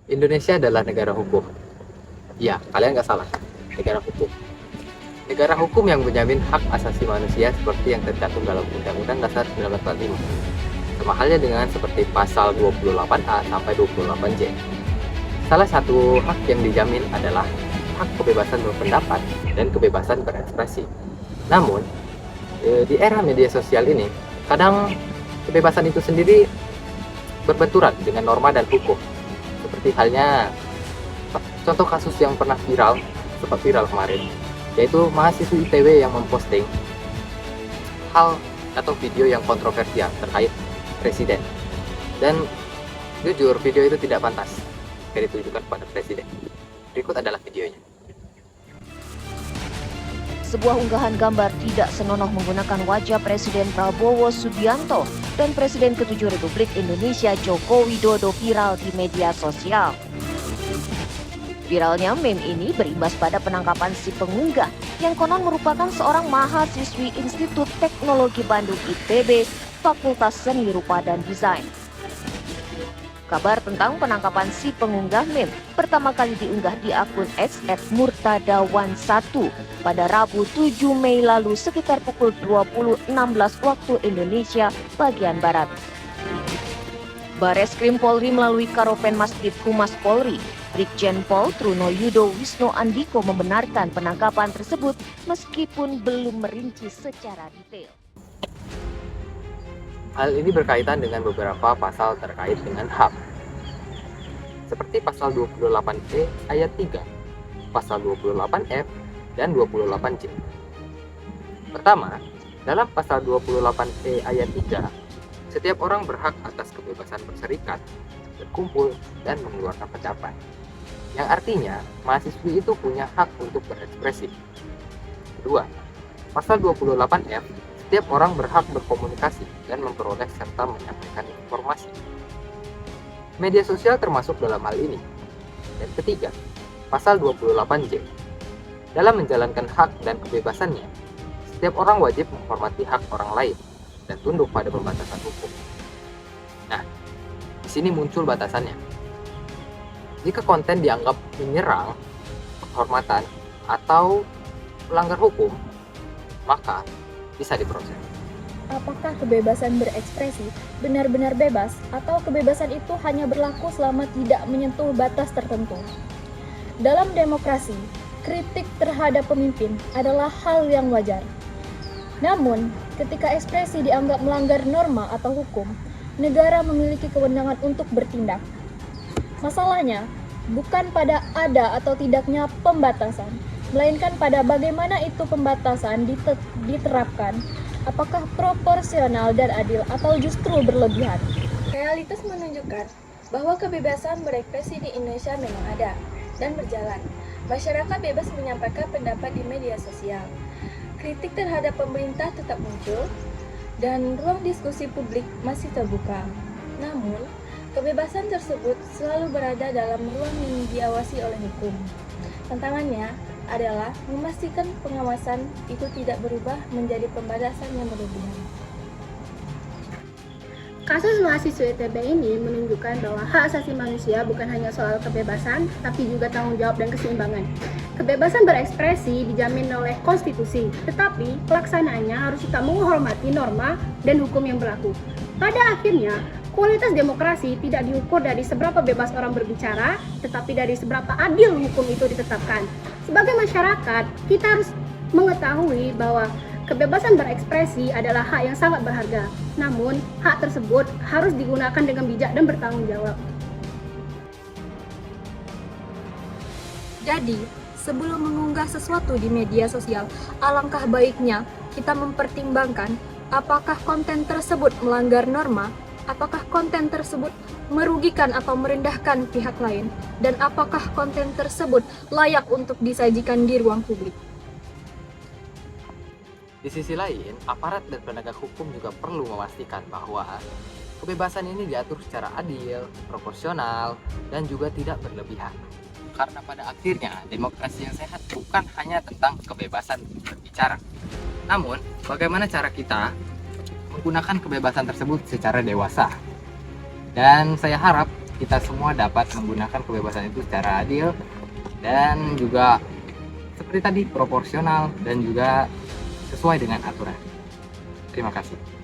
Indonesia adalah negara hukum. Ya, kalian nggak salah. Negara hukum. Negara hukum yang menjamin hak asasi manusia seperti yang tercantum dalam Undang-Undang Dasar 1945. Sama halnya dengan seperti pasal 28A sampai 28J. Salah satu hak yang dijamin adalah hak kebebasan berpendapat dan kebebasan berekspresi. Namun, di era media sosial ini, kadang kebebasan itu sendiri berbenturan dengan norma dan hukum. Seperti halnya contoh kasus yang pernah sempat viral kemarin, yaitu mahasiswi ITB yang memposting hal atau video yang kontroversial terkait presiden. Dan jujur, video itu tidak pantas jika ditujukan kepada presiden. Berikut adalah videonya. Sebuah unggahan gambar tidak senonoh menggunakan wajah Presiden Prabowo Subianto dan Presiden ke-7 Republik Indonesia Joko Widodo viral di media sosial. Viralnya meme ini berimbas pada penangkapan si pengunggah yang konon merupakan seorang mahasiswi Institut Teknologi Bandung ITB, Fakultas Seni Rupa dan Desain. Kabar tentang penangkapan si pengunggah meme pertama kali diunggah di akun @murtadawan1 pada Rabu 7 Mei lalu sekitar pukul 20.16 waktu Indonesia bagian Barat. Bareskrim Polri melalui Karopenmas Divhumas Polri, Brigjen Pol Truno Yudo Wisno Andiko membenarkan penangkapan tersebut meskipun belum merinci secara detail. Hal ini berkaitan dengan beberapa pasal terkait dengan HAM, seperti pasal 28E ayat 3, pasal 28F, dan 28C. Pertama, dalam pasal 28E ayat 3, setiap orang berhak atas kebebasan berserikat, berkumpul, dan mengeluarkan pendapat, yang artinya mahasiswi itu punya hak untuk berekspresi. Kedua, pasal 28F, setiap orang berhak berkomunikasi dan memperoleh serta menyampaikan informasi. Media sosial termasuk dalam hal ini. Dan ketiga, pasal 28J. Dalam menjalankan hak dan kebebasannya, setiap orang wajib menghormati hak orang lain dan tunduk pada pembatasan hukum. Nah, di sini muncul batasannya. Jika konten dianggap menyerang kehormatan atau melanggar hukum, maka bisa diproses. Apakah kebebasan berekspresi benar-benar bebas atau kebebasan itu hanya berlaku selama tidak menyentuh batas tertentu? Dalam demokrasi, kritik terhadap pemimpin adalah hal yang wajar. Namun, ketika ekspresi dianggap melanggar norma atau hukum, negara memiliki kewenangan untuk bertindak. Masalahnya, bukan pada ada atau tidaknya pembatasan, melainkan pada bagaimana itu pembatasan diterapkan, apakah proporsional dan adil atau justru berlebihan. Realitas menunjukkan bahwa kebebasan berekspresi di Indonesia memang ada dan berjalan. Masyarakat bebas menyampaikan pendapat di media sosial. Kritik terhadap pemerintah tetap muncul dan ruang diskusi publik masih terbuka. Namun, kebebasan tersebut selalu berada dalam ruang yang diawasi oleh hukum. Tantangannya adalah memastikan pengawasan itu tidak berubah menjadi pembatasan yang berlebihan. Kasus mahasiswa ITB ini menunjukkan bahwa hak asasi manusia bukan hanya soal kebebasan, tapi juga tanggung jawab dan keseimbangan. Kebebasan berekspresi dijamin oleh konstitusi, tetapi pelaksanaannya harus tetap menghormati norma dan hukum yang berlaku. Pada akhirnya, kualitas demokrasi tidak diukur dari seberapa bebas orang berbicara, tetapi dari seberapa adil hukum itu ditetapkan. Sebagai masyarakat, kita harus mengetahui bahwa kebebasan berekspresi adalah hak yang sangat berharga. Namun, hak tersebut harus digunakan dengan bijak dan bertanggung jawab. Jadi, sebelum mengunggah sesuatu di media sosial, alangkah baiknya kita mempertimbangkan apakah konten tersebut melanggar norma, apakah konten tersebut merugikan atau merendahkan pihak lain, dan apakah konten tersebut layak untuk disajikan di ruang publik. Di sisi lain, aparat dan penegak hukum juga perlu memastikan bahwa kebebasan ini diatur secara adil, proporsional, dan juga tidak berlebihan. Karena pada akhirnya, demokrasi yang sehat bukan hanya tentang kebebasan berbicara. Namun, bagaimana cara kita menggunakan kebebasan tersebut secara dewasa. Dan saya harap kita semua dapat menggunakan kebebasan itu secara adil dan juga seperti tadi proporsional dan juga sesuai dengan aturan. Terima kasih.